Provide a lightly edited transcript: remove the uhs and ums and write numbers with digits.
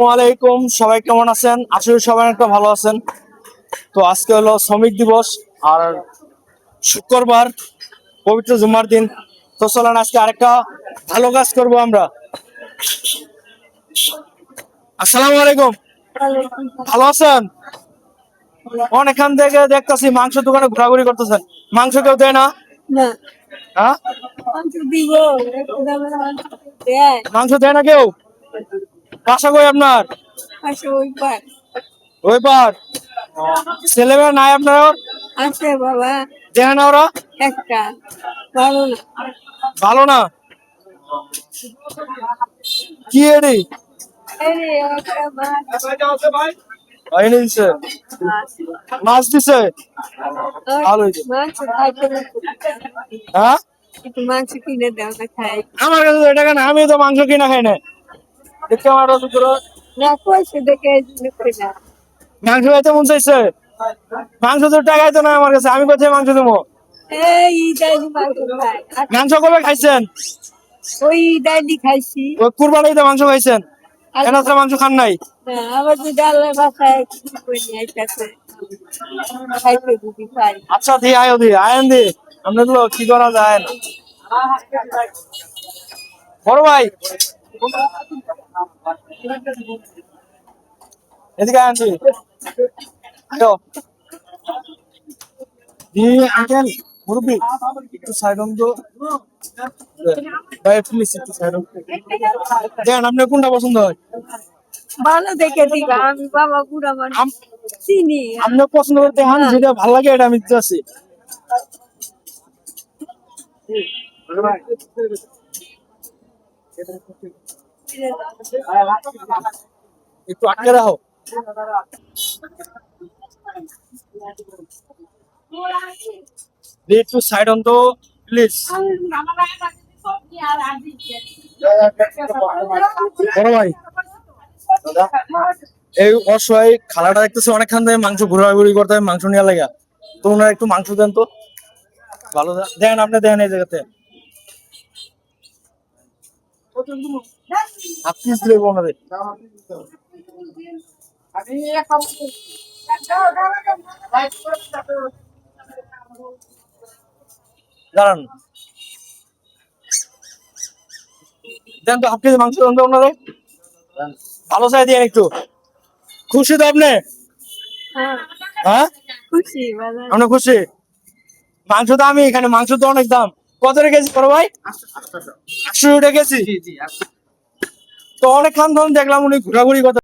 ওয়ালাইকুম, সবাই কেমন আছেন? আসলে সবাই একটা ভালো আছেন। তো আজকে হলো শ্রমিক দিবস আর শুক্রবার, পবিত্র জুমার দিন। তো চলেন আজকে আরেকটা ভালো কাজ করব আমরা। আসসালামু আলাইকুম, ভালো আছেন? অনেকক্ষণ থেকে দেখতেছি মাংস দোকানে ঘোরাঘুরি করতেছেন, মাংস কেউ দেয় না? না, হ্যাঁ, মাংস দিব, একটু দামের মাংস দেয়। মাংস দেয় না কেউ? বাসা কই আপনার? পাশে ওই পার ওই পার। ছেলেমেয়ে নাই আপনার? আছে বাবা, দেয় না ওরা? একটা ভালো না। ভালো না? কি এডি এই রে, একটা মাছ, হয়নি দিছে, মাছ দিছে, ভালো হয়েছে। মাংস খাইতে না। হ্যাঁ, একটু মাংস কিনে দাও না খাই। আমার কাছে তো এটা কেন, আমি তো মাংস কিনা খাই না। দেখতে আমার না কইছে দেখে এই জন্য কই না। মাংস খাইতে মন চাইছে, মাংস তো টাকাই তো না আমার কাছে, আমি কোথায় মাংস দেবো? এই ডাইলি মাংস খাই। আর মাংস কবে খাইছেন? ওই ডাইলি খাইছি। ওই কুরবানিতে মাংস খাইছেন, আর এনা তো মাংস খান নাই। না, আবার যে ডালের বাসায় কি করে নিয়ে আইতাছে, খাইতে যদি পাই। আচ্ছা দি আয়ো দি আয়ন দি, আমরা তো কি করা যায় না। বড় ভাই এদিকে আয়ন দি, আয়ো দি আঙ্কেল, মুরব্বি একটু সাইড অন তো ভাই, প্লিজ একটু সাইড অন দেন। আপনার কোনটা পছন্দ হয়? ভালো দেখে দিবা, আমি বাবা বুড়া মানুষ চিনি। আপনার পছন্দ করতে হান, যেটা ভালো লাগে এটা আমি দিতে আছি। একটু আটকে রাখো। একটু সাইড অন তো প্লিজ। বড় ভাই, এই অসহায় খালাটা দেখতেছে অনেকক্ষণ থেকে মাংস ঘোরাঘুরি করতে হয়, মাংস নেওয়া লাগা। তো ওনারা একটু মাংস দেন তো, ভালো দেন। আপনি দেন এই জায়গাতে আপনি দিলে ওনাদের দাঁড়ান, দেন তো হাফ কেজি মাংস দেন তো ওনারে, ভালো চাই দিয়ে একটু। খুশি তো আপনি? হ্যাঁ, হ্যাঁ, খুশি বাবা। আমরা খুশি। মাংস তো আমি এখানে, মাংস তো অনেক দাম। কত রেখেছি বড় ভাই? 800 টাকা কেজি। তো অনেক খান ধরুন দেখলাম উনি ঘোরাঘুরি কথা